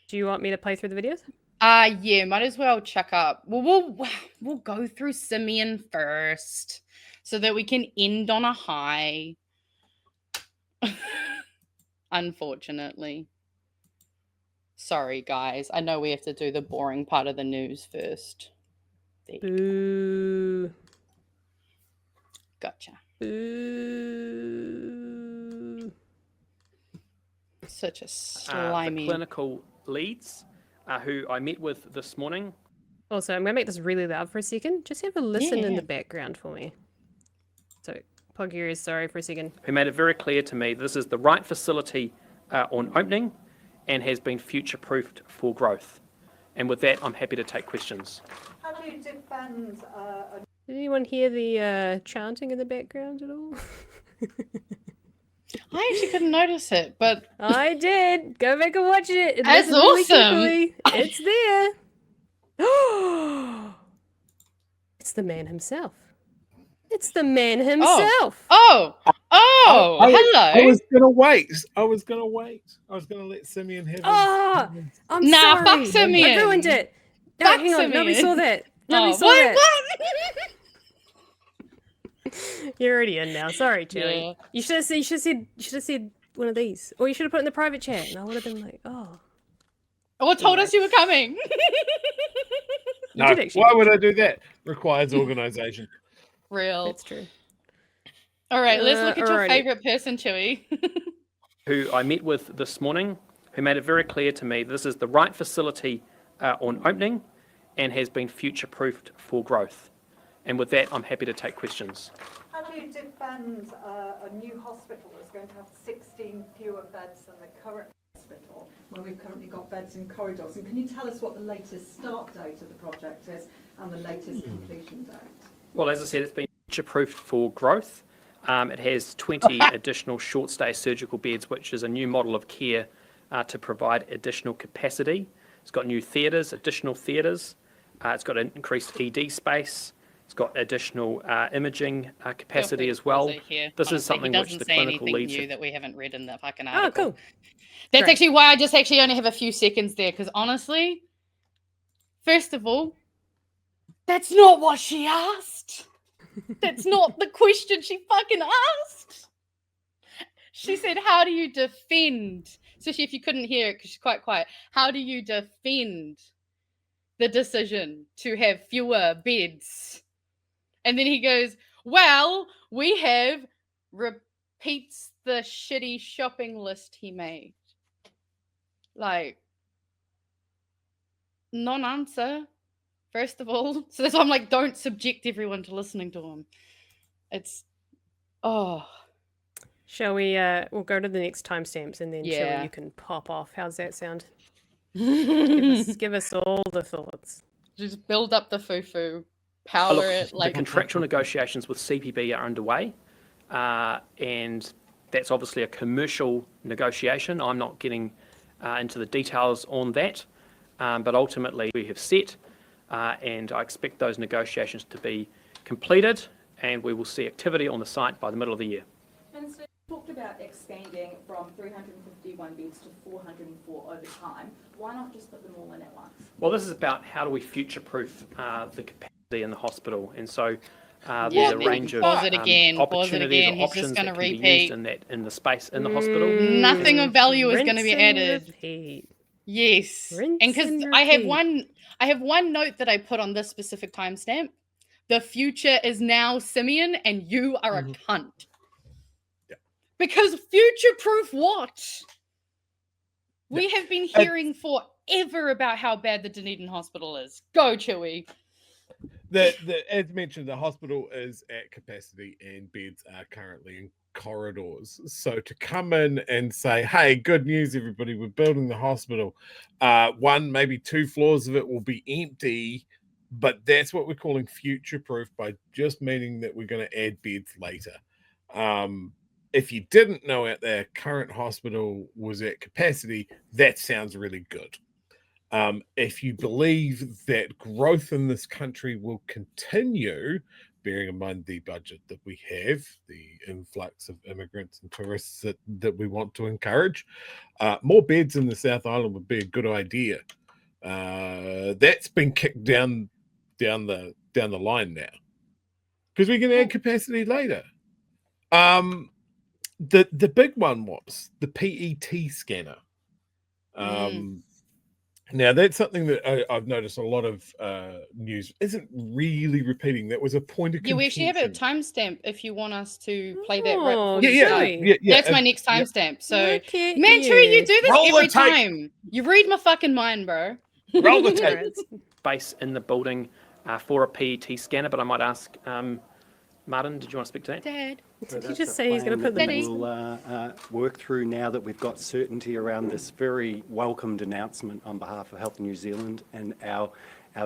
Do you want me to play through the videos? Yeah, might as well check up. Well, we'll go through Simeon first so that we can end on a high. Unfortunately. Sorry, guys. I know we have to do the boring part of the news first. Boo. Gotcha. Boo. Such a slimy. The clinical leads who I met with this morning. Also, I'm going to make this really loud for a second. Just have a listen in the background for me. So, plug your ears, sorry, for a second. Who made it very clear to me this is the right facility on opening and has been future-proofed for growth. And with that, I'm happy to take questions. How do you defend Did anyone hear the chanting in the background at all? I actually couldn't notice it, but I did. Go back and watch it. That's awesome. Really it's there. It's the man himself. It's the man himself. Oh, hello. I was gonna wait. I was gonna let Simeon have. I'm sorry. Fuck Simeon. I ruined it. No, Fuck hang on. Simeon. Nobody saw that. Nobody saw what? that. You're already in now. Sorry, Chewie. Yeah. You should have said one of these, or you should have put it in the private chat, and I would have been like, oh. Or told us you were coming. No, why would I do that? Requires organization. Real. That's true. All right, let's look at your alrighty. favorite person, Chewie. Who I met with this morning, who made it very clear to me this is the right facility on opening and has been future-proofed for growth. And with that, I'm happy to take questions. how do you defend a new hospital that's going to have 16 fewer beds than the current hospital, where we've currently got beds in corridors? And can you tell us what the latest start date of the project is and the latest completion date? Well, as I said, it's been future-proofed for growth. It has 20 additional short-stay surgical beds, which is a new model of care to provide additional capacity. It's got new theatres, additional theatres. It's got an increased ED space. It's got additional imaging capacity as well. This is something which the clinical leads new that we haven't read in the fucking Oh, article. cool. That's Great. actually why I just actually only have a few seconds there, because honestly, first of all, that's not what she asked. That's not the question she fucking asked. She said, how do you defend, especially if you couldn't hear it because she's quite quiet, how do you defend the decision to have fewer beds? And then he goes, well, we have repeats the shitty shopping list he made. Like, non-answer, first of all. So that's why I'm like, don't subject everyone to listening to him. It's, Shall we, we'll go to the next timestamps and then Yeah. Chewie, you can pop off. How's that sound? Give us all the thoughts. just build up the foo-foo. Power it the like contractual negotiations with CPB are underway, and that's obviously a commercial negotiation. I'm not getting into the details on that, but ultimately we have set, and I expect those negotiations to be completed, and we will see activity on the site by the middle of the year. Minister, you talked about expanding from 351 beds to 404 over time. Why not just put them all in at once? Well, this is about how do we future-proof the capacity in the hospital, and so there's a range of Pause it again. opportunities or He's just options gonna that can be repeat. used in the space in the hospital. nothing of value is going to be Rinse and added. repeat. Yes. Rinse And because and I have repeat. one note that I put on this specific timestamp. The future is now Simeon, and you are a cunt. Yeah. Because future-proof what? We have been hearing forever about how bad the Dunedin hospital is. Go, Chewie. As mentioned, the hospital is at capacity and beds are currently in corridors. So to come in and say, hey, good news, everybody, we're building the hospital. One, maybe 2 floors of it will be empty, but that's what we're calling future-proof by just meaning that we're going to add beds later. If you didn't know out there, current hospital was at capacity, that sounds really good. If you believe that growth in this country will continue bearing in mind the budget that we have, the influx of immigrants and tourists that we want to encourage. More beds in the South Island would be a good idea. That's been kicked down the line now because we can add capacity later. The big one was the PET scanner. Now that's something that I've noticed a lot of news isn't really repeating. That was a point of Yeah, contention. we actually have a timestamp if you want us to play that right Oh, before you start. Yeah. That's my next timestamp. So, Look at man, Chewie, you do this Roll the every tape. time. You read my fucking mind, bro. Roll the tape. Base in the building for a PET scanner, but I might ask Martin, did you want to speak to that? Dad. Did he just say he's going to put the Daddy. We'll work through now that we've got certainty around this very welcomed announcement on behalf of Health New Zealand and our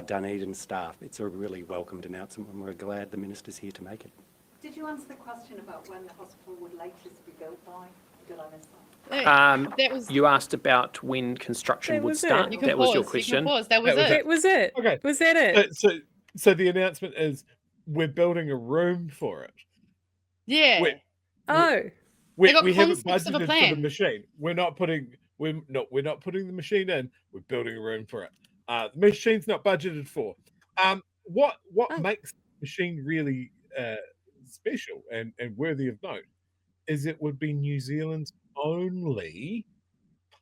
Dunedin staff. It's a really welcomed announcement and we're glad the Minister's here to make it. Did you answer the question about when the hospital would latest be built by? Did I miss that? That was. You asked about when construction That would was it. start. You can That pause. was your You question. can pause. That was That was it. That was it. Okay. Was that it? So the announcement is we're building a room for it. Yeah. Oh. They got We haven't concepts of a budgeted for plan. the machine. We're not putting the machine in. We're building a room for it. The machine's not budgeted for. What makes the machine really special and worthy of note is it would be New Zealand's only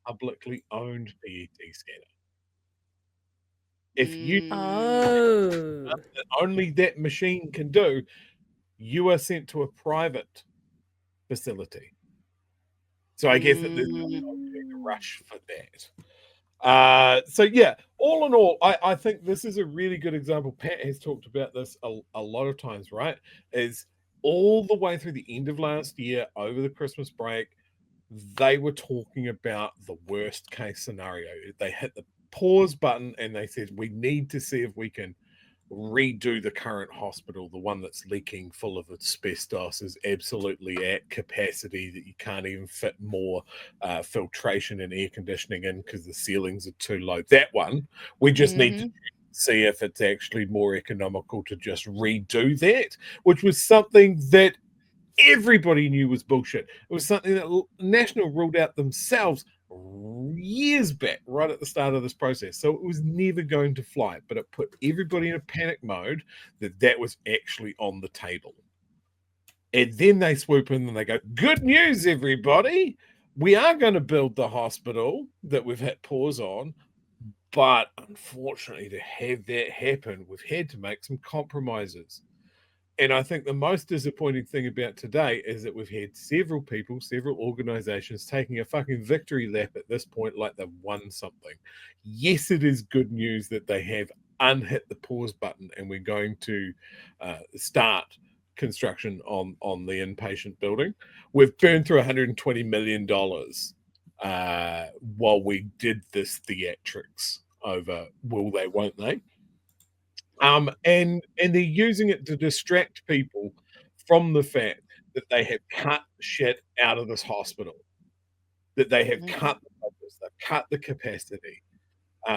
publicly owned PET scanner. If you Oh. only that machine can do, you are sent to a private facility. So I guess that there's not a rush for that. So yeah, all in all, I think this is a really good example. Pat has talked about this a lot of times, right? Is all the way through the end of last year, over the Christmas break, they were talking about the worst case scenario. They hit the pause button and they said, we need to see if we can redo the current hospital. The one that's leaking full of asbestos is absolutely at capacity, that you can't even fit more filtration and air conditioning in because the ceilings are too low. That one, we just need to see if it's actually more economical to just redo that, which was something that everybody knew was bullshit. It was something that National ruled out themselves years back, right at the start of this process. So it was never going to fly, but it put everybody in a panic mode that was actually on the table. And then they swoop in and they go, good news, everybody. We are going to build the hospital that we've hit pause on. But unfortunately, to have that happen, we've had to make some compromises. And I think the most disappointing thing about today is that we've had several people, several organizations taking a fucking victory lap at this point, like they've won something. Yes, it is good news that they have unhit the pause button and we're going to start construction on the inpatient building. We've burned through $120 million while we did this theatrics over will they, won't they? And they're using it to distract people from the fact that they have cut shit out of this hospital, that they have cut the budgets, they've cut the capacity.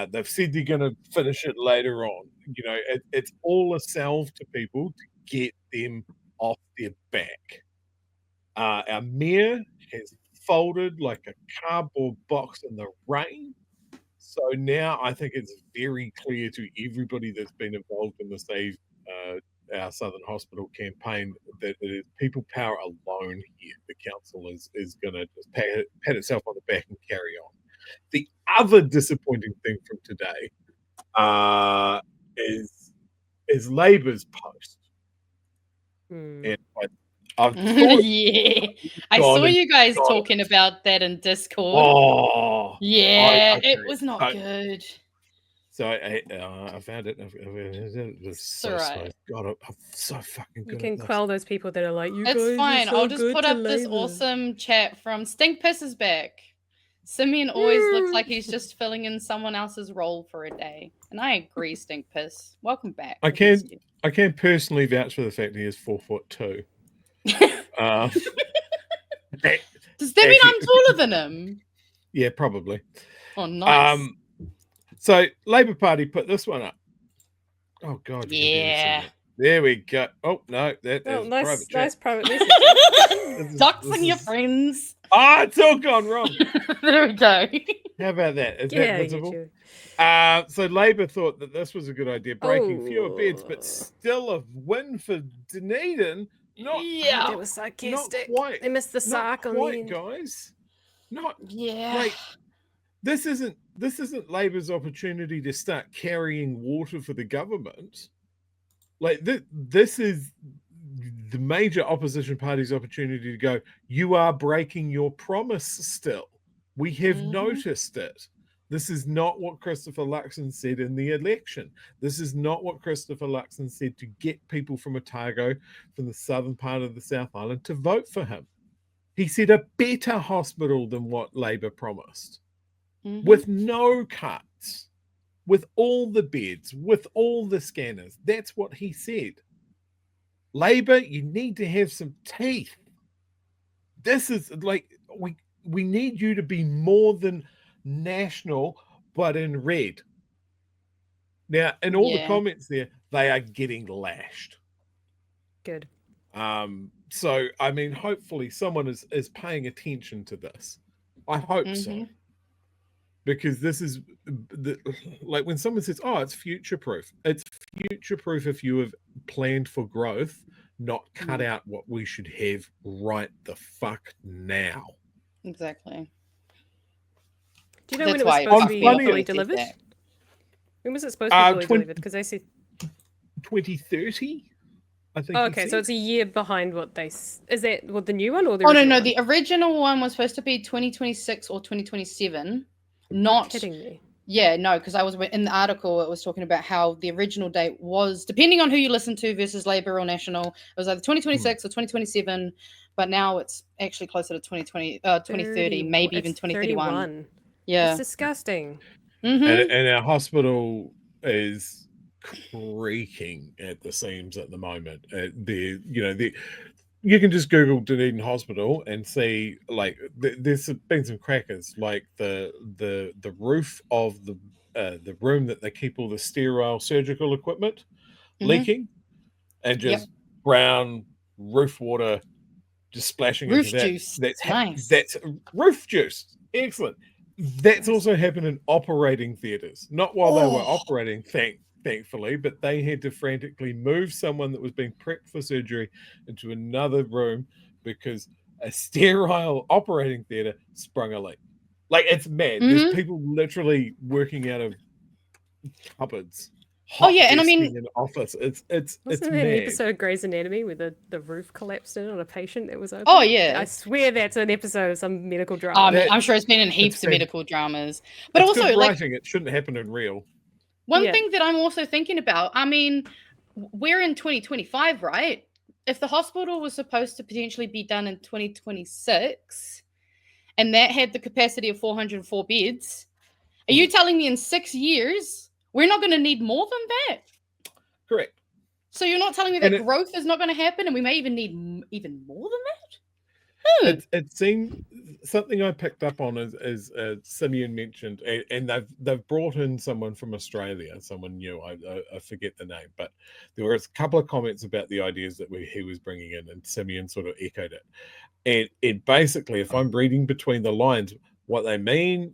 They've said they're going to finish it later on. You know, it's all a salve to people to get them off their back. Our mayor has folded like a cardboard box in the rain. So now I think it's very clear to everybody that's been involved in the Save Our Southern Hospital campaign that it is people power alone here. The council is going to just pat itself on the back and carry on. The other disappointing thing from today is Labour's post. And I've Yeah, I saw you guys talking about that in Discord. Oh, yeah, it was not good. So I found it. It was so slow. God, I'm so fucking good. You can quell those people that are like, you It's guys fine. are so I'll just good put to up this Labour. awesome chat from Stink Piss is back. Simeon always looks like he's just filling in someone else's role for a day. And I agree, Stink Piss. Welcome back. I can personally vouch for the fact he is 4'2". Does that mean I'm taller than him? Yeah, probably. Oh, nice. So Labour Party put this one up. Oh God. Yeah. There we go. Oh no, that Oh, is nice, private nice chat. private message. Doxing your friends. Ah, it's all gone wrong. There we go. How about that? Is Get that out of here, visible? Chewie. So Labor thought that this was a good idea, breaking fewer beds, Oh. but still a win for Dunedin. Not, Yeah. That was sarcastic. quite. They missed the not sarc on the quite, end. guys. Not Yeah. like this isn't Labor's opportunity to start carrying water for the government. Like this is the major opposition party's opportunity to go, you are breaking your promise still. We have noticed it. This is not what Christopher Luxon said in the election. This is not what Christopher Luxon said to get people from Otago, from the southern part of the South Island, to vote for him. He said a better hospital than what Labor promised, with no cuts, with all the beds, with all the scanners. That's what he said. Labor, you need to have some teeth. This is like, we need you to be more than national, but in red. Now, in all the comments there, they are getting lashed. Good. So, I mean, hopefully someone is paying attention to this. I hope so. Because this is like when someone says, oh, it's future proof. It's future proof if you have planned for growth, not cut out what we should have right the fuck now. Exactly. Do you know when it was supposed to be fully delivered? When was it supposed to be fully delivered? Because they said 2030. I think. Oh, okay, so it's a year behind what they. Is that what the new one or the? Oh no, original one? the original one was supposed to be 2026 or 2027. Not kidding me. Yeah, no, because I was in the article. It was talking about how the original date was, depending on who you listen to versus Labor or National, it was either 2026 or 2027. But now it's actually closer to 2030, maybe even 2031. 31. Yeah, it's disgusting. And our hospital is creaking at the seams at the moment. You can just Google Dunedin Hospital and see, like, there's been some crackers, like the roof of the room that they keep all the sterile surgical equipment leaking, and just brown roof water just splashing roof into that. juice. That's nice. That's roof juice. Excellent. That's also happened in operating theatres, not while they were operating, thankfully, but they had to frantically move someone that was being prepped for surgery into another room because a sterile operating theatre sprung a leak. Like, it's mad. There's people literally working out of cupboards. And I mean, in office. It's Wasn't mad. there an episode of Grey's Anatomy where the roof collapsed in on a patient that was open? Oh yeah, I swear that's an episode of some medical drama. I'm sure it's been in heaps of medical dramas, but also good like writing. It shouldn't happen in real. One thing that I'm also thinking about, I mean, we're in 2025, right? If the hospital was supposed to potentially be done in 2026, and that had the capacity of 404 beds, are you telling me in 6 years we're not going to need more than that? Correct. So you're not telling me that growth is not going to happen, and we may even need even more than that? It seemed something I picked up on as Simeon mentioned, and they've brought in someone from Australia, someone new. I forget the name, but there was a couple of comments about the ideas that he was bringing in, and Simeon sort of echoed it. And it basically, if I'm reading between the lines, what they mean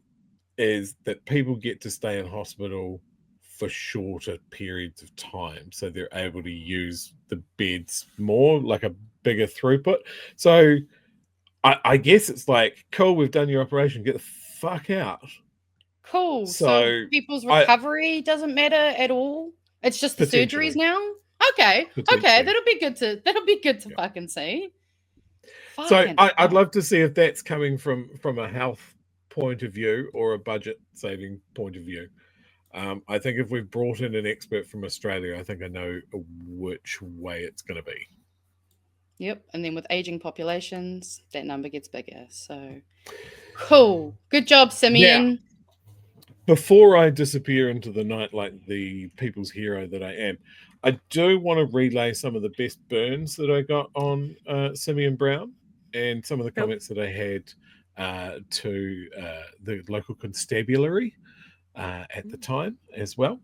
is that people get to stay in hospital for shorter periods of time, so they're able to use the beds more, like a bigger throughput. So I guess it's like, cool, we've done your operation, get the fuck out. Cool. So people's recovery doesn't matter at all. It's just the surgeries now. Okay, that'll be good to fucking see. So I'd love to see if that's coming from a health point of view or a budget saving point of view. I think if we've brought in an expert from Australia, I think I know which way it's going to be. Yep, and then with aging populations, that number gets bigger. So, cool. Good job, Simeon. Now, before I disappear into the night like the people's hero that I am, I do want to relay some of the best burns that I got on Simeon Brown and some of the comments that I had to the local constabulary at the time as well.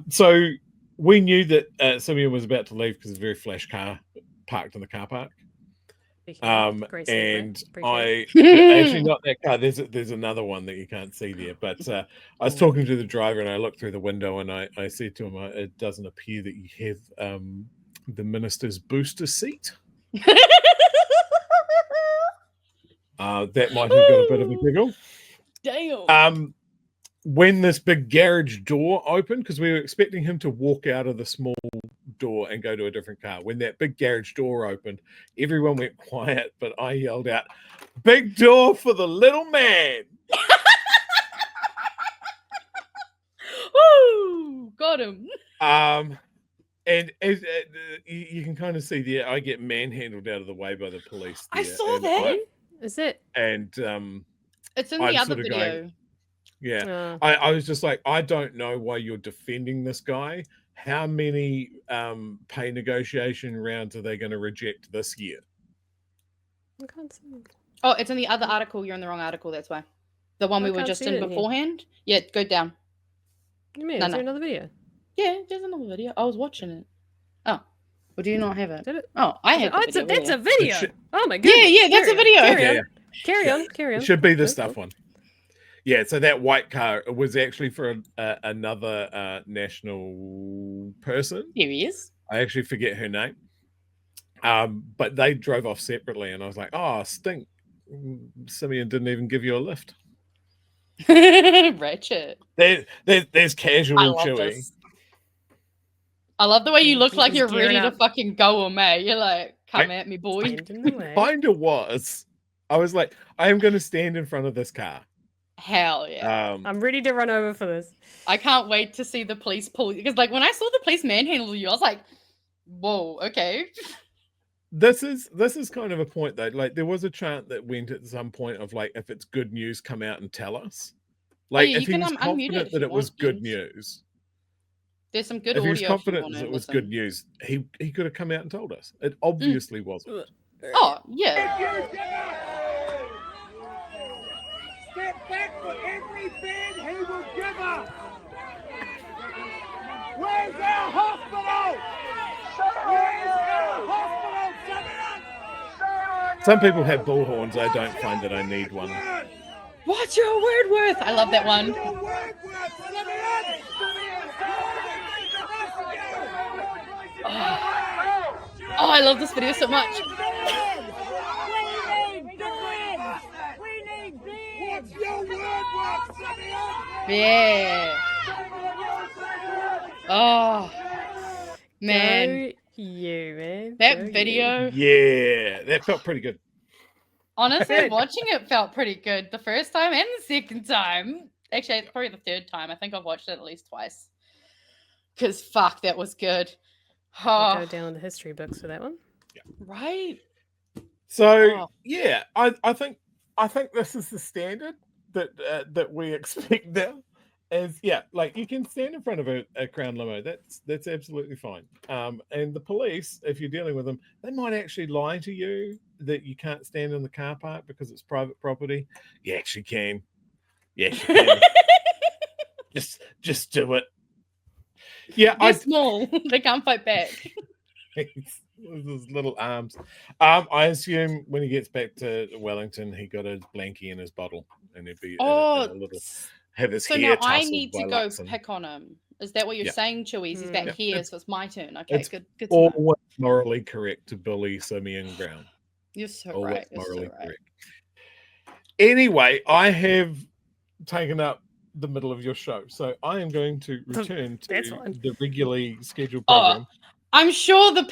So we knew that Simeon was about to leave because of a very flash car parked in the car park. Great segue. And Appreciate actually not that car. There's another one that you can't see there. But I was talking to the driver, and I looked through the window, and I said to him, "It doesn't appear that you have the minister's booster seat." That might have got a bit of a giggle. Damn. When this big garage door opened, because we were expecting him to walk out of the small door and go to a different car. When that big garage door opened, everyone went quiet, but I yelled out, "Big door for the little man!" Woo! Got him. And as you can kind of see there, I get manhandled out of the way by the police. I there, saw and that. Is it? And It's in the I'm other sort of video. going, yeah, I was just like, I don't know why you're defending this guy. How many pay negotiation rounds are they going to reject this year? I can't see. Oh, it's in the other article. You're in the wrong article. That's why. The one I we were can't just see it in in here. beforehand. Yeah, go down. What do you mean? No, Is there no. another video? Yeah, there's another video. I was watching it. Oh, well, do you not have it? Did it? Oh, I have. Oh, the it's a video, video. should- Oh my yeah, goodness. yeah, that's a video. Carry on. Carry on. It should be the Cool, stuff cool. one. Yeah, so that white car was actually for another national person. Here he is. I actually forget her name. But they drove off separately, and I was like, "Oh, stink! Simeon didn't even give you a lift." Ratchet. There's casual I love Chewie. this. I love the way you look like He's you're gearing ready to up. fucking go, mate. You're like, come at me, boy. Stand in the way. Kinda was. I was like, I am going to stand in front of this car. Hell yeah. I'm ready to run over for this. I can't wait to see the police pull you. Because, like, when I saw the police manhandle you, I was like, whoa, okay. This is kind of a point though. Like there was a chant that went at some point of like, if it's good news, come out and tell us. Like yeah, if you he can, was unmute it confident if that you it was want, good James. news. There's some good If he audio was if you confident want that to it was listen. good news, he could have come out and told us. It obviously wasn't. Oh, yeah. Step back for every bid he will give us. Where's our hospital? Where's our hospital, Simeon? Some people have bullhorns. I don't find that I need one. What's your word worth? I love that one. Your word worth, Simeon. Oh, I love this video so much. What's your word worth, Simeon? Yeah. Oh, man. Go you, man. That Go you. video, Yeah, that felt pretty good. honestly, watching it felt pretty good the first time and the second time. Actually, it's probably the third time. I think I've watched it at least twice. Because, fuck, that was good. I'll go Oh, down the history books for that one. right? So Oh. yeah, I think this is the standard that we expect now. Is like you can stand in front of a Crown limo. That's absolutely fine. And the police, if you're dealing with them, they might actually lie to you that you can't stand in the car park because it's private property. You actually can. Yes, you can. just do it. Yeah, They're small. They can't fight back. those little arms. I assume when he gets back to Wellington, he got a blankie in his bottle, and he'd be Oh, a little have his so hair now I tousled need to by go Luxon. pick on him. Is that what you're Yeah. saying, Chewies? He's back Yeah. here, so it's my turn. Okay, it's good to know. Always morally correct to bully Simeon Brown. You're so Always right. You're so morally right. correct. Anyway, I have taken up the middle of your show, so I am going to return to That's fine. the regularly scheduled Oh, program. I'm sure the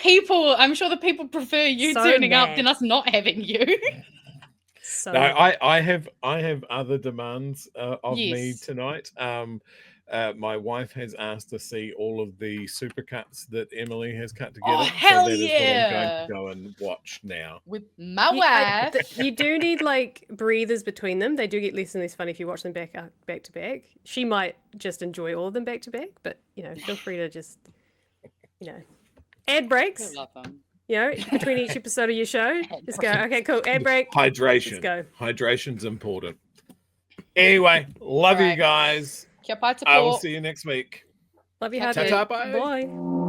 people prefer you So turning up mad. than us not having you. So No, I have other demands of me Yes. tonight. My wife has asked to see all of the supercuts that Emily has cut together. Oh, hell so that is what I'm yeah. going to go and watch now. With my you, wife. you do need like breathers between them. They do get less and less fun if you watch them back to back. She might just enjoy all of them back to back, but feel free to just ad breaks. I love them. Between each episode of your show, just go. Okay, cool. Ad break. Hydration. Let's go. Hydration's important. Anyway, love you Alright. guys. Kia pai te I will po. see you next week. Love you, Ta-ta. Harvey. Ta-ta, bye. Bye.